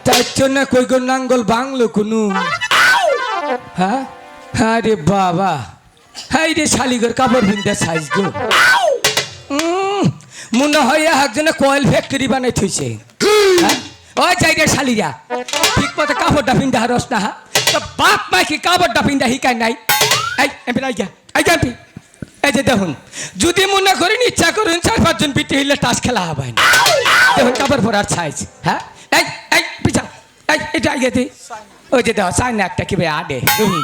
তাই জন্য কই গো নাঙ্গল বাংলো কোনো হ্যাঁ আরে বাবা হাই রে শালিগর কাপড় বিন্দা সাইজ গো মনে হয় একজনে কয়েল ফ্যাক্টরি বানাই থইছে ওই চাই রে শালিরা ঠিক মতো কাপড়টা পিন্ধা হারস না তো বাপ মা কি কাপড়টা পিন্ধা শিকায় নাই এই এমপি আইয়া আইয়া এমপি এই যে দেখুন যদি মনে করেন ইচ্ছা করুন 4-5 জন পিটি হইলে টাস খেলা হবে না দেখুন কাপড় পরার সাইজ হ্যাঁ এই এই পিছা এই এটা আইয়া দে ওই যে দেখো সাইন একটা কি ভাই আডে দেখুন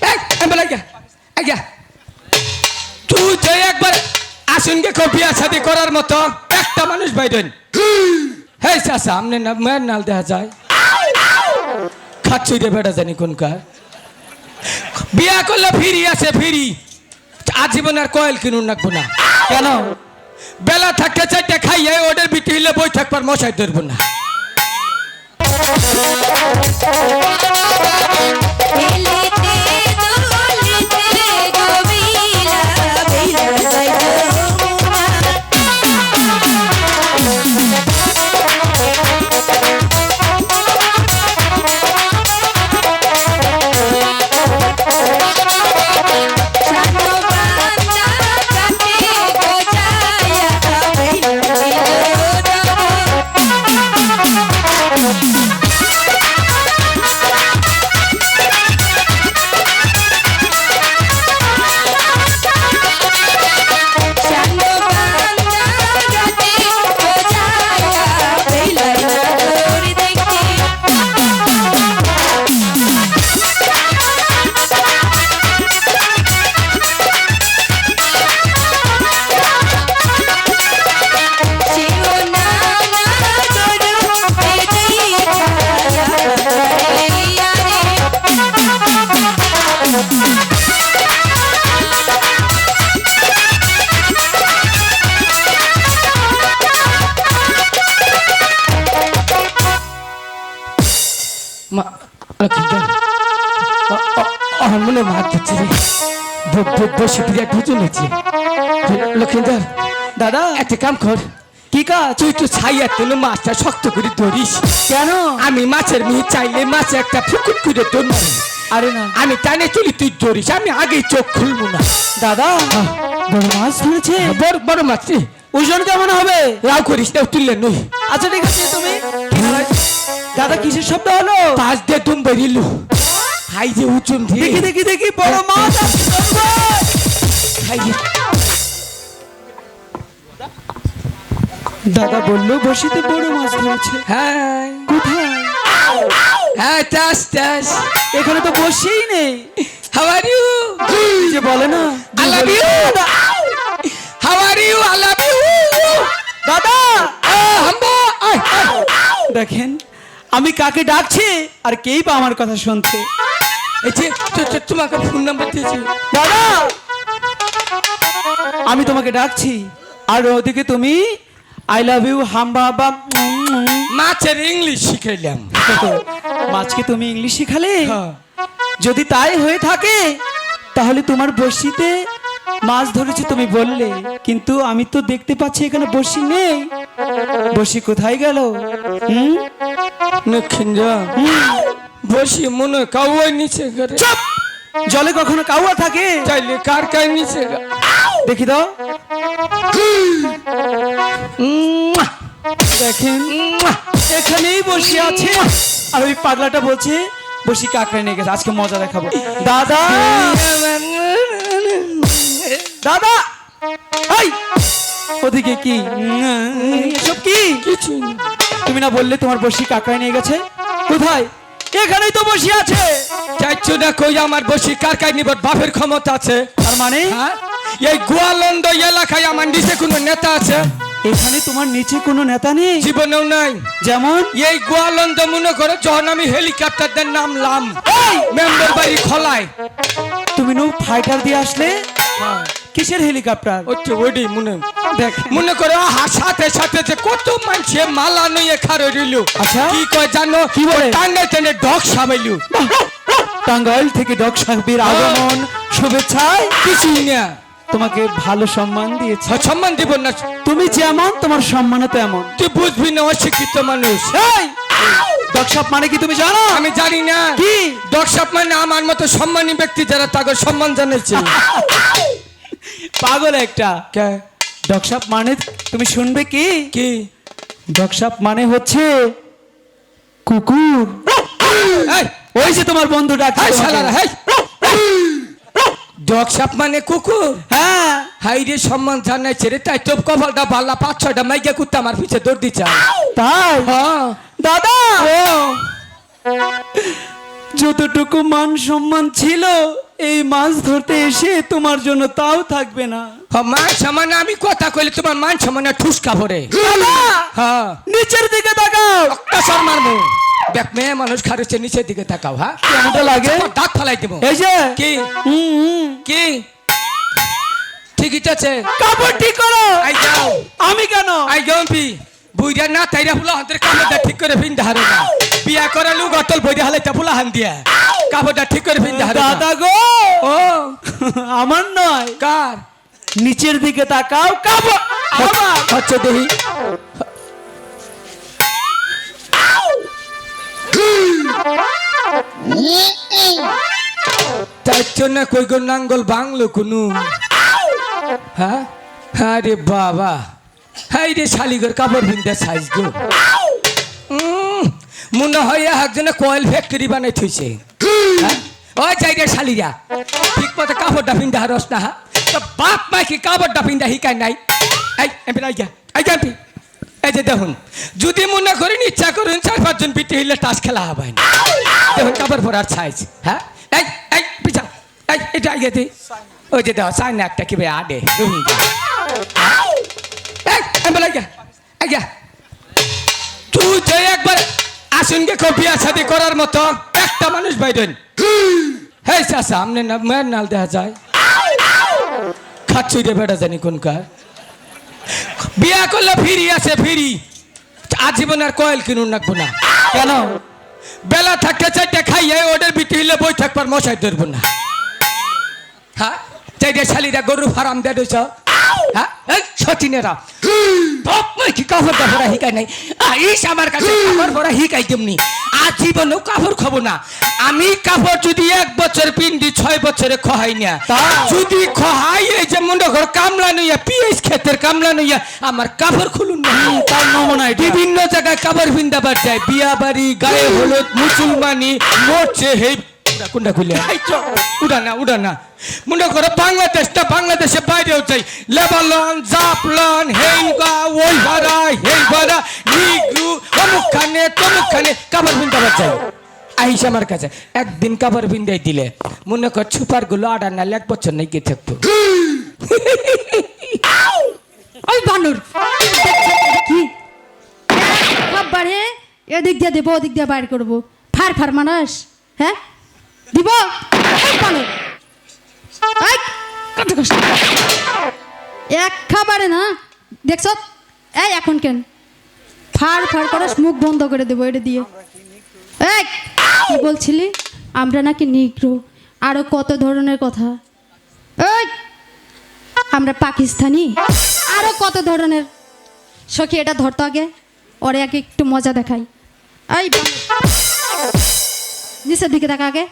এই এমপি আইয়া আইয়া তুই যে একবার আসুনকে কপিয়া সাথে করার মতো একটা মানুষ বাইরেন হেই চাষা আমনে না মেয়ের নাল দেখা যায় খাচ্ছই রে বেটা জানি কোনকার বিয়া করলে ফিরি আছে ফিরি আজীবন আর কয়েল কিনুন রাখবো না কেন বেলা থাকতে চারটে খাইয়ে ওদের বিটি হইলে বই থাকবার মশাই ধরবো না মনে মার দিচ্ছে রে বসে বিরাট বুঝে নিচ্ছে লক্ষিন্দর দাদা একটা কাম কর কি কাজ তুই তো ছাইয়া তুলে মাছটা শক্ত করে ধরিস কেন আমি মাছের মিহি চাইলে মাছে একটা ফুকুট করে তোর মারি আরে না আমি টানে চলি তুই ধরিস আমি আগে চোখ খুলবো না দাদা বড় মাছ ধরেছে বড় মাছ রে ওজন কেমন হবে রাও করিস না তুললে নই আচ্ছা ঠিক আছে তুমি দাদা কিসের শব্দ হলো পাঁচ দিয়ে তুম বেরিলো হাই যে উচুন দেখি দেখি দেখি বড় মাছ দাদা বললো বসিতে বড় মাছ ধরেছে হ্যাঁ কোথায় হ্যাঁ টাস টাস এখানে তো বসেই নেই হাউ আর ইউ যে বলে না I love you how are you I love you দাদা হাম্বা দেখেন আমি কাকে ডাকছি আর কেই বা আমার কথা শুনছে এই যে তোমাকে ফোন নাম্বার দিয়েছি দাদা আমি তোমাকে ডাকছি আর ওদিকে তুমি আই লাভ ইউ হাম্বা বা মাছের ইংলিশ শিখাইলাম মাছকে তুমি ইংলিশ শিখালে যদি তাই হয়ে থাকে তাহলে তোমার বড়শিতে মাছ ধরেছি তুমি বললে কিন্তু আমি তো দেখতে পাচ্ছি এখানে বড়শি নেই বড়শি কোথায় গেল বসি মনে কাউয়া নিচে করে জলে কখনো কাউয়া থাকে চাইলে কার কার নিচে দেখি দাও দেখেন এখানেই বসে আছে আর ওই পাগলাটা বলছে বসি কাকড়া নিয়ে গেছে আজকে মজা দেখাবো দাদা দাদা এই ওদিকে কি এসব কি কিছু তুমি না বললে তোমার বসি কাকড়া নিয়ে গেছে কোথায় এখানেই তো বসে আছে চাইছো না কই আমার বসি কারকাই নিবার বাপের ক্ষমতা আছে তার মানে এই গোয়ালন্দ এলাকায় আমার নিচে কোনো নেতা আছে এখানে তোমার নিচে কোনো নেতা নেই জীবনেও নাই যেমন এই গোয়ালন্দ মনে করো যখন আমি হেলিকপ্টার দিয়ে নামলাম মেম্বার বাড়ি খোলায় তুমি নো ফাইটার দিয়ে আসলে কিসের হেলিকপ্টার ওইটি মনে দেখ মনে করো সাথে সাথে যে কত মানুষে মালা নিয়ে খাড়ো রইল আচ্ছা কি কয় জানো কি বলে টাঙ্গাইল থেকে ডগ সামাইলু টাঙ্গাইল থেকে ডগ সাহেবের আগমন শুভেচ্ছায় কিছুই না তোমাকে ভালো সম্মান দিয়েছে। সম্মান দিব না, তুমি যেমন তোমার সম্মানও তেমন। তুই বুঝবি না, অশিক্ষিত মানুষ। এই ডগসাপ মানে কি তুমি জানো? আমি জানি না কি ডগসাপ মানে আমার মতো সম্মানী ব্যক্তি যারা তাকে সম্মান জানাচ্ছে। পাগল একটা। কে ডগসাপ মানে তুমি শুনবে কি? কি ডগসাপ মানে হচ্ছে কুকুর। এই, ওই যে তোমার বন্ধু ডাকছে এই তোমাকে। শালারা, এই। ডগসাপ মানে কুকুর? হ্যাঁ হাই রে, সম্মান জানাইছে রে, তাই তো কপালটা ভাল্লা 5-6টা মাইকে কুত্তা আমার পিছে দৌড় দিচ্ছে। তাই হ্যাঁ দাদা, ও যতটুকু মান সম্মান ছিল এই মাছ ধরতে এসে তোমার জন্য তাও থাকবে না। মান সম্মান আমি কথা কইলে তোমার মান সম্মান ঠুসকা ভরে। দাদা হ্যাঁ, নিচের দিকে তাকাও। একটা মারবো। দেখ মেয়ে মানুষ খারুচ্ছে, নিচের দিকে তাকাও। হ্যাঁ, কেমনটা লাগে? তোমার দাঁত ফালাই দেবো। এই যে কি কি ঠিকই আছে, কাপড় ঠিক করো। আই যাও। আমি কেন? আই যাও পি বুইরা না তাইরা ফুলা হাতের কাপড়টা ঠিক করে পিনতে হারে না। বিয়া করালু গতল বইরা হালাইতে ফুলা হান দিয়া কাপড়টা ঠিক করে পিনতে হারে না। দাদা গো, ও আমার নয়, কার? নিচের দিকে তাকাও। কাপড় আমার। হচ্ছে দেহি তার জন্য কই গো নাঙ্গল বাংলো কোনো। হ্যাঁ, আরে বাবা, হাই রে শালিগর কাপড় বিনতে সাইজ গো। মনে হয় একজনে কয়েল ফ্যাক্টরি বানাই থইছে। হ্যাঁ? ওই যাই রে শালিরা, ঠিক মতো কাপড়টা পিন্দা হারস না। হ্যাঁ, তো বাপ মাই কি কাপড়টা পিন্দা হিকাই নাই? এই এমপি আইয়া আইয়া এমপি, এই যে দেখুন, যদি মনে করেন ইচ্ছা করুন 4-5 জন পিটি হইলে তাস খেলা হবে না। দেখুন কাপড় পরার সাইজ। হ্যাঁ, এই এই পিছা, এই এটা আইয়া দি, ওই যে দেখো চাই না একটা কি ভাই আডে রোহিঙ্গা। এই এমপি আইয়া আইয়া, তুই যে একবার আসুন গে বিয়া শাদি করার মতো একটা মানুষ বাইরেন। হেই চাষা, সামনে না মেয়ের নাল দেখা যায়। খাচ্ছি রে বেটা জানি কোনকার। বিয়া করলে ফিরি আছে ফিরি, আজীবন আর কয়েল কিনুন রাখবো না। কেন? বেলা থাকতে চাইতে খাইয়ে ওদের বিটি হইলে বই থাকবার মশাই ধরবো না। হ্যাঁ, চাইতে শালিরা গরু ফার্ম দিয়ে দিছ। হ্যাঁ, এই সচিনেরা কি কাপড় টাপড়া হিকাই নাই। আইস আমার কাছে কাপড় পরা হিকাই তেমনি আজীবনেও কাপড় খাবো না আমি। কাপড় যদি 1 বছর পিন্দি 6 বছরে খহাই না, যদি খহাই এই যে মুন্ড ঘর কামলা নইয়া পিএস ক্ষেতের কামলা নইয়া আমার কাপড় খুলুন না। তার নমুনা এটা। বিভিন্ন জায়গায় কাপড় পিন্দাবার যায়, বিয়া বাড়ি, গায়ে হলুদ, মুসলমানি, মরছে হেই কোনটা খুলে উড়া না উড়া না। মনে করো বাংলাদেশটা, বাংলাদেশে বাইরেও চাই, লেবানন, জাপান, হেঙ্গা, ওই ভাড়া, হেই ভাড়া, নিগ্রু, অমুকখানে তমুকখানে কাপড় পিন্দাবার চাই। আইস আমার কাছে একদিন কাপড় পিন্দাই দিলে মনে কর ছুপার গুলো আড়ার নালে 1 বছর নেই গিয়ে থাকতো। ওই বানর কি খাবারে এদিক দিয়ে দেবো ওদিক দিয়ে বাইর করবো, ফার ফার মানুষ। হ্যাঁ দিব ওই বানর, এই, কত কষ্ট। এক খাবারে না দেখছ, এই এখন কেন ফার ফার করে মুখ বন্ধ করে দেবো এটা দিয়ে। এই কি বলছিলি? আমরা নাকি নিগ্রো, আরো কত ধরনের কথা। এই আমরা পাকিস্তানি, আরো কত ধরনের। সখী এটা ধরতো আগে, ওরে আগে একটু মজা দেখাই। এই নিচের দিকে দেখা আগে।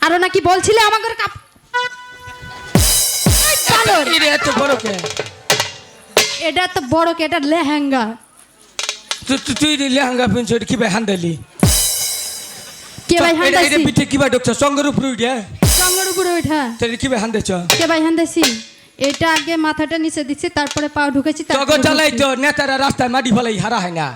আরো নাকি বলছিলে আমাদের কাপ। এই বানর, এত বড় কে? এটা তো বড় কে, এটা লেহেঙ্গা। তুই লেহেঙ্গা পিনছ কি ভাই হান্দালি? কে ভাই এটা হান্দাইছি? পিঠে কি ভাই ডক্টর সঙ্গের উপরে উঠে সঙ্গের উপরে ওঠা। তাহলে কি ভাই হান্দাইছ? কে ভাই হান্দাইছি? এটা আগে মাথাটা নিচে দিচ্ছি, তারপরে পা ঢুকেছি। তগর চালাই তো নেতারা রাস্তায় মাটি ফেলাই হারা হয় না।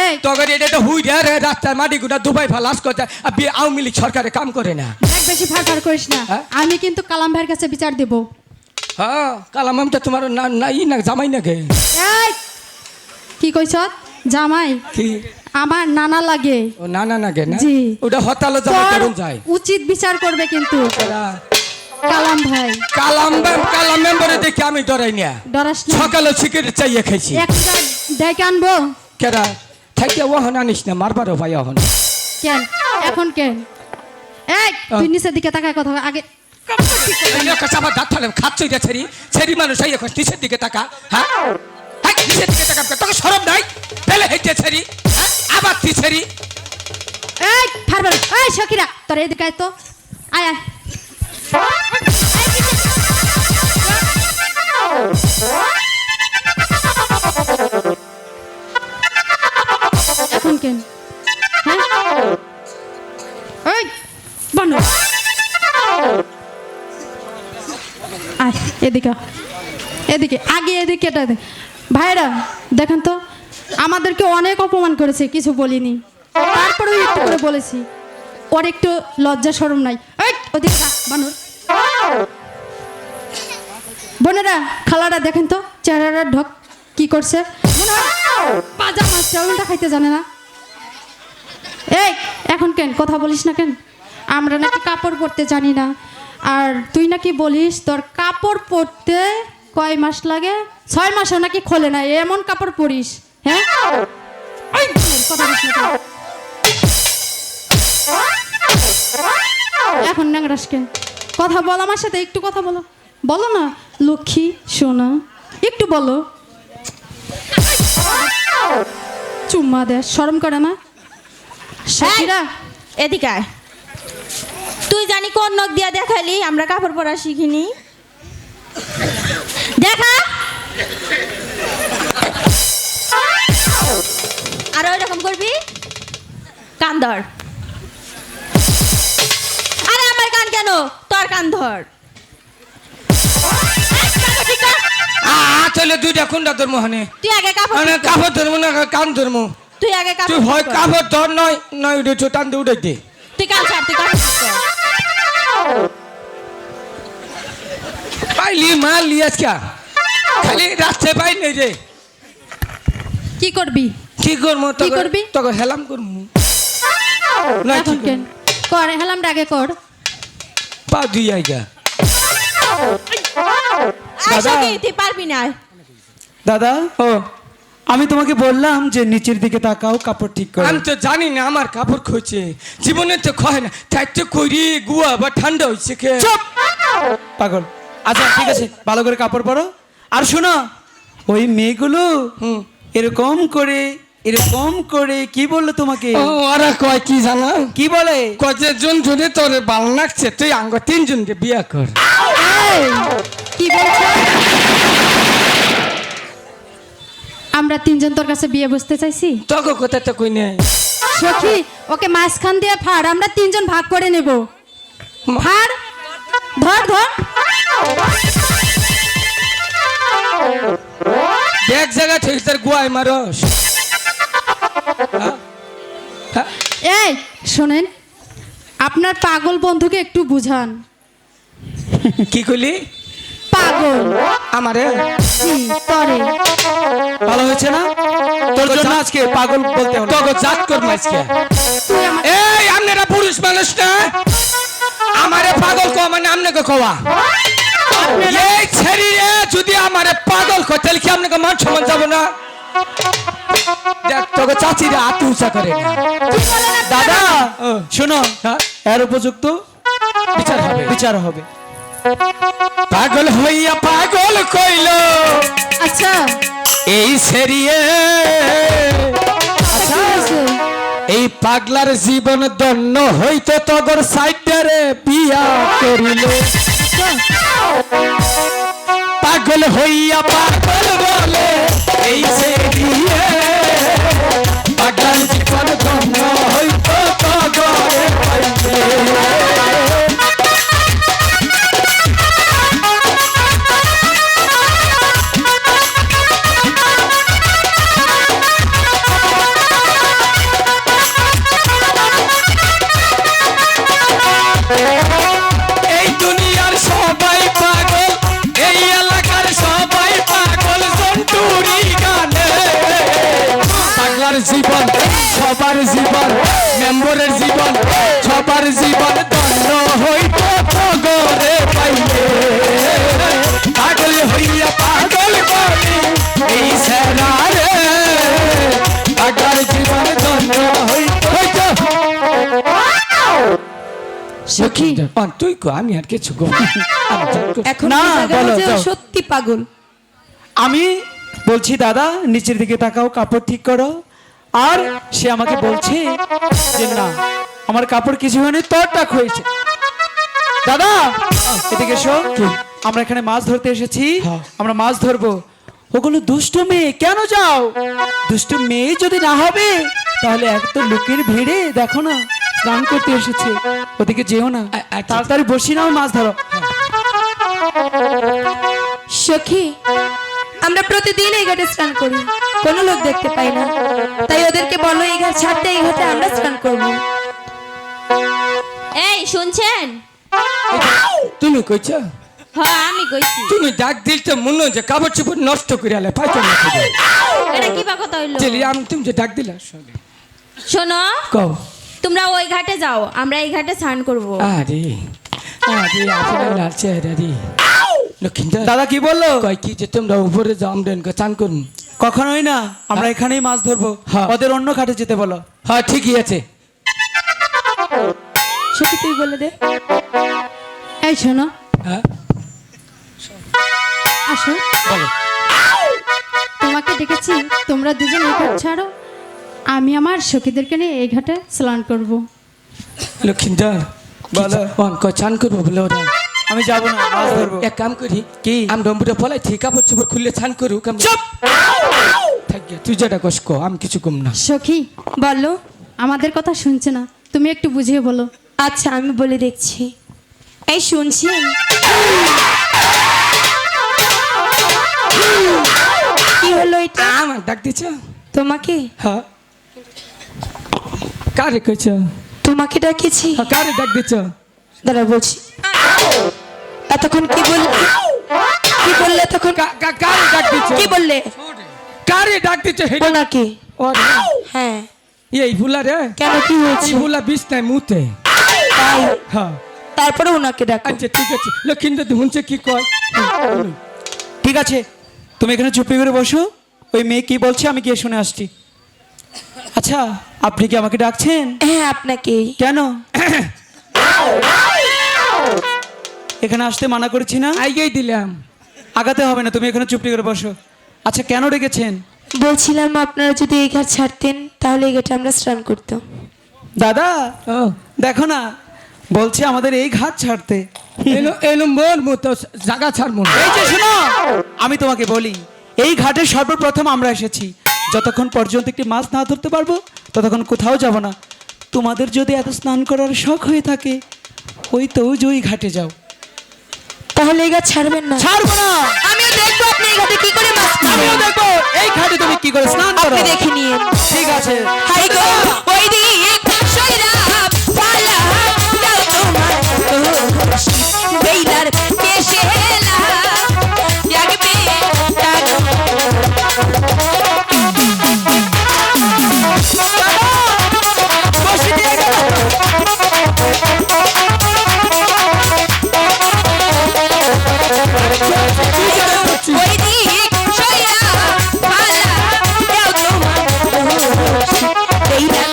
এই তগর এটা তো হুই রে রাস্তায় মাটি গুটা দুবাই ফালাস করতে, আর আওয়ামী লীগ সরকারে কাম করে না। দেখ বেশি ফার ফার করিস না, হ্যাঁ? আমি কিন্তু কালাম ভাইয়ের কাছে বিচার দেব। হ্যাঁ, কালাম আমটা তোমার নাই না জামাই নাকি? এই কি কইছ? জামাই কি আমার নানা লাগে। ও না না নাকি না? জি। ওটা হতালো জামাই তোর করুন যায়। উচিত বিচার করবে কিন্তু ওরা কালাম ভাই। কালাম মেম্বারে দেখে আমি ডরাই না। ডরাস না। সকালে সিগারেট চাইয়ে খাইছি। একটা ডেকে আনবো। কেরা থাইকে ওহন আনিস না, মারবারও ভাই ওহন। কেন এখন কেন? এই তুই নিচের দিকে তাকায় কথা আগে। আবার দাঁত ফেলে খাচ্ছই যা ছেড়ি ছেড়ি মানুষ এই এখন নিচের দিকে তাকা হ্যাঁ হ্যাঁ নিচের দিকে তাকা তোকে সরম নাই ফেলে হেঁটে ছেড়ি হ্যাঁ আবার তুই ছেড়ি এই ফারবার এই সখিরা তোর এদিকে আয় তো আয় আয় এখন কেন হ্যাঁ এই বানর আয় এদিকে এদিকে আগে এদিকে এটা দে। ভাইরা দেখেন তো আমাদেরকে অনেক অপমান করেছে কিছু বলিনি তারপরেও একটু করে বলেছি ওর একটু লজ্জা শরম নাই এই ওদিকে যা, বানর বোনেরা খালারা দেখেন তো চেহারাটা ঢক কি করছে মনে হয় পাজা মাছটা ওটা খাইতে জানে না এই এখন কেন কথা বলিস না কেন আমরা নাকি কাপড় পরতে জানি না আর তুই নাকি বলিস তোর কাপড় পরতে কয় মাস লাগে 6 মাসও নাকি খোলে না এমন কাপড় পরিস হ্যাঁ এই কথা বলিস না কেন? এখন ন্যাংরাস কেন কথা বল আমার সাথে একটু কথা বলো বলো না লক্ষ্মী সোনা একটু বলো চুম্মা দে শরম করে না সাকিরা এদিকে আয়। তুই জানি কোন নখ দিয়া দেখালি আমরা কাপড় পরা শিখিনি দেখা আর ওই রকম করবি কান ধর আরে আমার কান কেন তোর কান ধর চলে দুইটা কোনটা ধর্ম হানে তুই আগে কাপড় মানে ঠিক কর। কাপড় ধর্ম না কান ধর্ম তুই আগে তুই কাপড় হয় ঠিক কর। কাপড় ধর নয় নয় উঠে টান দিয়ে উঠে দে তুই কান ছাড় তুই কাপড় ঠিক কর। পাইলি মারলি আজকে খালি রাস্তায় পাই নেই রে কি করবি কি করবো কি করবি? তোকে হেলাম করবো না এখন কেন কর হেলাম আগে কর পা দুই আইগা আয় দাদা। সখী, তুই পারবি না আয়। দাদা ও আমি তোমাকে বললাম যে নিচের দিকে তাকাও কাপড় ঠিক করো আমি তো জানি না আমার কাপড় খোঁজে জীবনে তো খয় না থাকতে করি গুয়া বা ঠান্ডা হয়েছে কে চুপ পাগল আচ্ছা ঠিক আছে ভালো করে কাপড় পরো আর শোনো ওই মেয়েগুলো হুম এরকম করে কি বললো তোমাকে ও ওরা কয় কি জানা কি বলে কয় জন জনে তোরে ভাল লাগছে তুই আঙ্গ তিনজনকে বিয়া কর কি বলছো আমরা তিনজন তোর কাছে বিয়ে বসতে চাইছি তোকে কথা তো কই নেই সখী ওকে মাঝখান দিয়ে ফাড় আমরা তিনজন ভাগ করে নেব ফাড় ধর ধর এক জায়গা ঠিক তোর গুয়ায় মারস হ্যাঁ? হ্যাঁ? এই শোনেন আপনার পাগল বন্ধুকে একটু বুঝান কি কইলি পাগল আমারে জি তরে ভালো হয়েছে না তোর জন্য আজকে পাগল বলতে হলো তোকে জাত কর মাইসকে তুই আমার এই আপনারা পুরুষ মানুষ না আমারে পাগল কো মানে আপনাকে কোয়া এই শরীরে যদি আমারে পাগল কো তাহলে কি আপনাকে মান সম্মান যাব না দেখ তোকে চাচিরে হাত উঁচা করে না দাদা ও। শোনো হ্যাঁ? এর উপযুক্ত বিচার হবে পাগল হইয়া পাগল কইল আচ্ছা এই সেরিয়ে আচ্ছা আছে। এই পাগলার জীবন দন্য হইতে তগর সাইডারে বিয়া করিল পাগল হইয়া পাগল বলে এই সেরিয়ে পাগলার জীবন দন্য হইতে তগরে পাইলে এই দুনিয়ার সবাই পাগল এই এলাকার সবাই পাগল জন্টুরি গানে পাগলার জীবন সবার জীবন মেম্বরের জীবন সবার জীবন দণ্ড হইতে পগরে পাইলে পাগল হইয়া পাগল বলি এই সেরারে পাগলার জীবন দণ্ড হইতে সখী তুই কো আমি আর কিছু কো এখন না, বোঝা গেল বলো, যে ও যাও। সত্যি পাগল। আমি বলছি দাদা নিচের দিকে তাকাও, কাপড় ঠিক করো। আর সে আমাকে বলছে যে না আমার কাপড় কিছু হয়নি, তোর টাক হয়েছে। দাদা এদিকে এসো, আমরা এখানে মাছ ধরতে এসেছি, হ্যাঁ। আমরা মাছ ধরবো। ওগুলো দুষ্ট মেয়ে, কেন যাও? দুষ্ট মেয়ে যদি না হবে তাহলে এক তো লোকের ভিড়ে দেখো না স্নান করতে এসেছে, ওদিকে যেও না। আচ্ছা। তাড়াতাড়ি বসি নাও, মাছ ধরো। সখী, আমরা প্রতিদিন এই ঘাটে স্নান করি, কোনো লোক দেখতে পাই না, তাই ওদেরকে বলো এই ঘাট ছাড়তে, এই ঘাটে আমরা স্নান করব। এই শুনছেন? তুমি কইছ হ্যাঁ আমি কইছি। তুমি ডাক দিলতে মনে হয় যে কাপড় চোপড় নষ্ট করে আলে পাইতো না এটা কি বা কথা হইলো? চলি আমি তুমি যে ডাক দিলা শোনো, কও তোমরা ওই ঘাটে যাও, আমরা এই ঘাটে স্নান করব। আরে আরে আপনার লাল চেহারা রে লক্ষিন্দর দাদা কি বললো? কয় কি যে তোমরা উপরে যাও আমরা এনকে চান করুন। কখনোই না, আমরা এখানেই মাছ ধরবো। হ্যাঁ। ওদের অন্য ঘাটে যেতে বলো। হ্যাঁ ঠিকই আছে। সখী তুই বলে দে। এই শোনো, হ্যাঁ আসো। বলো তোমাকে ডেকেছি, তোমরা দুজন এই ঘাট ছাড়ো, আমি আমার সখীদেরকে নিয়ে এই ঘাটে স্নান করব। লক্ষিন্দর বলো। অঙ্ক চান করবো বলে ওরা আমি যাবো না, মাছ ধরবো। এক কাম করি কি? আমি ডম্বুটা পলাই ঠিক কাপড় চোপড় খুললে চান করুক। চুপ! থাক গিয়া, তুই যেটা কষ্ট কর, আমি কিছু কম না। সখী বলো। আমাদের কথা শুনছে না, তুমি একটু বুঝিয়ে বলো। আচ্ছা আমি বলে দেখছি। এই শুনছেন? কি হলো এটা? আমার ডাক দিছ? তোমাকে হ্যাঁ কারে কইছ? তোমাকে ডাকেছি। হ্যাঁ কারে ডাক দিছ? দাঁড়া বলছি। এতক্ষণ কি বললে? কি বললে তখন? কারে ডাক দিছ? কি বললে? কারে ডাক দিছ? হেডা ওনাকে। ওরে হ্যাঁ, এই ভুলা রে, কেন কি হয়েছে? এই ভুলা বিষ নাই মুতে। তাই হ্যাঁ তারপরে ওনাকে ডাকো। আচ্ছা ঠিক আছে। লক্ষিন্দর শুনছে কি কয়? ঠিক আছে, তুমি এখানে চুপি করে বসো, ওই মেয়ে কি বলছে আমি গিয়ে শুনে আসছি। আচ্ছা আপনি কি আমাকে ডাকছেন? হ্যাঁ আপনাকে। কেন? এখানে আসতে মানা করেছি না? আইগেই দিলাম। আগাতে হবে না, তুমি এখানে চুপটি করে বসো। আচ্ছা কেন ডেকেছেন? বলছিলাম আপনারা যদি এই ঘাট ছাড়তেন তাহলে এই ঘাটে আমরা স্নান করতাম। দাদা ও দেখো না, বলছে আমাদের এই ঘাট ছাড়তে। এলো এলো মোর মতো জায়গা ছাড় মন। এই যে শোনো, আমি তোমাকে বলি, এই ঘাটে সর্বপ্রথম আমরা এসেছি, যতক্ষণ পর্যন্ত একটি মাছ না ধরতে পারবো ততক্ষণ কোথাও যাব না। তোমাদের যদি এত স্নান করার শখ হয়ে থাকে, ওই তো ওই ঘাটে যাও। তাহলে এই ঘাট ছাড়বেন না? ছাড়বো না। আমিও দেখবো আপনি এই ঘাটে কি করে মাছ আমিও মারেন। দেখবো এই ঘাটে তুমি কি করে স্নান করো। আপনি দেখে নিন। ঠিক আছে। হাই গো ওই দিক সইরা পালা দাও তোমার বেইলার কেশেলা জাগবে টানো। বসে দিয়ে গেল। ওই দিক সইরা পালা দাও তোমার বেইলার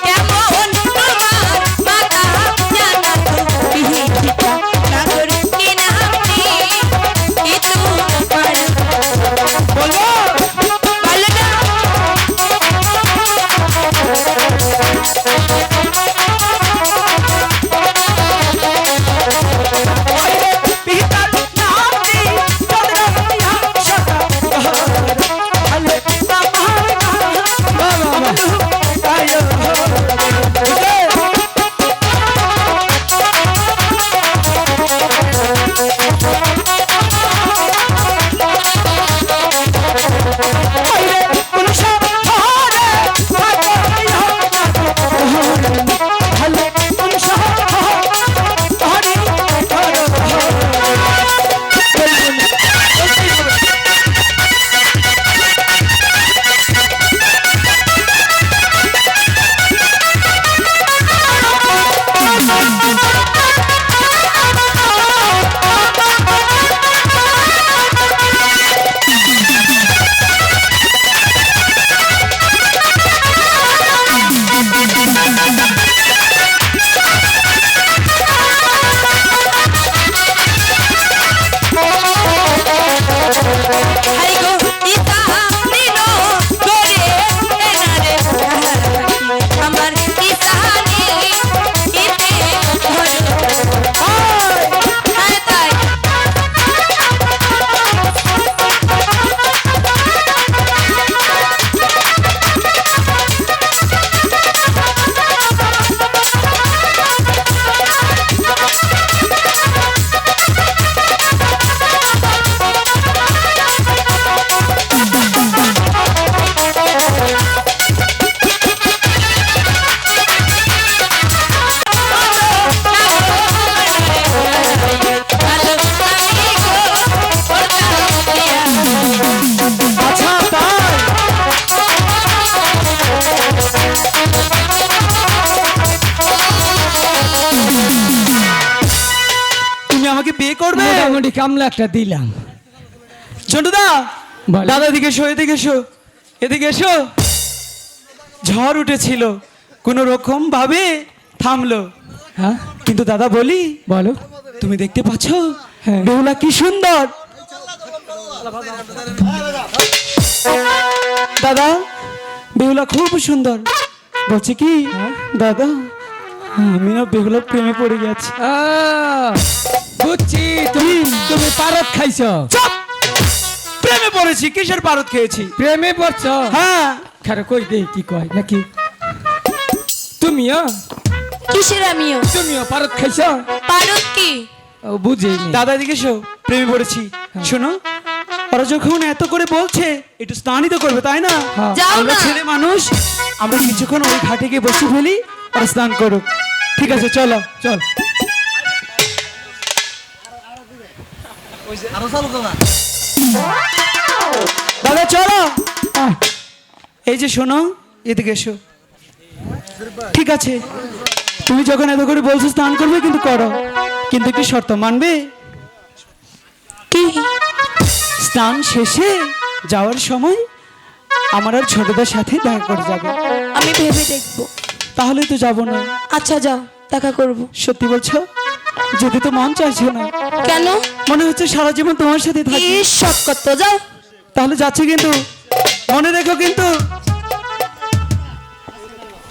কেমন তোমার মাথা জানা তো বিহিতা নাগরিক কি নামে কি তোমার বলবো বলো না পিতার নামে চন্দ্রমণিয়া সকা হলে আমার বাবা আয়ো হাই গো ইতা নিনো করে এনারে আমার ইসানি ইতে ধরো হায় তাই আচ্ছা তাই তুমি আমাকে বিয়ে করবে মোটামুটি কামলা একটা দিলাম ঝন্টুদা বলো। দাদা এদিকে এসো এদিকে এসো এদিকে এসো ঝড় উঠেছিল কোন রকম ভাবে থামলো হ্যাঁ কিন্তু দাদা বলি বলো তুমি দেখতে পাচ্ছ হ্যাঁ। বেহুলা কি সুন্দর দাদা বেহুলা খুব সুন্দর বলছে কি দাদা আমি না বেহুলা প্রেমে পড়ে গেছি বুঝছি তুমি তুমি পারত খাইছো চুপ! প্রেমে পড়েছি কিসের পারদ খেয়েছি প্রেমে পড়ছ হ্যাঁ খারে কই দে কি কয় নাকি তুমিও কিসের আমিও তুমিও পারত খাইছো পারত কি ও বুঝিনি দাদা এদিকে এসো প্রেমে পড়েছি শোনো ওরা যখন এত করে বলছে একটু স্নানই তো করবে তাই না হ্যাঁ। যাও আমরা না ছেলে মানুষ আমরা কিছুক্ষণ ওই ঘাটে গিয়ে বসে ফেলি আর স্নান করুক ঠিক আছে চলো চল দাদা চলো এই যে শোনো এদিকে এসো ঠিক আছে তুমি যখন এত করে বলছো স্নান করবে কিন্তু করো কিন্তু কি শর্ত মানবে কি স্নান শেষে যাওয়ার সময় আমার আর ছোটদের সাথে দেখা করে যাবে আমি ভেবে দেখবো তাহলে তো যাবো না আচ্ছা যাও দেখা করব সত্যি বলছো যেতে তো মন চাইছে না কেন মনে হচ্ছে সারা জীবন তোমার সাথে থাকি শখ করতো যাও তাহলে যাচ্ছে কিন্তু মনে রেখো কিন্তু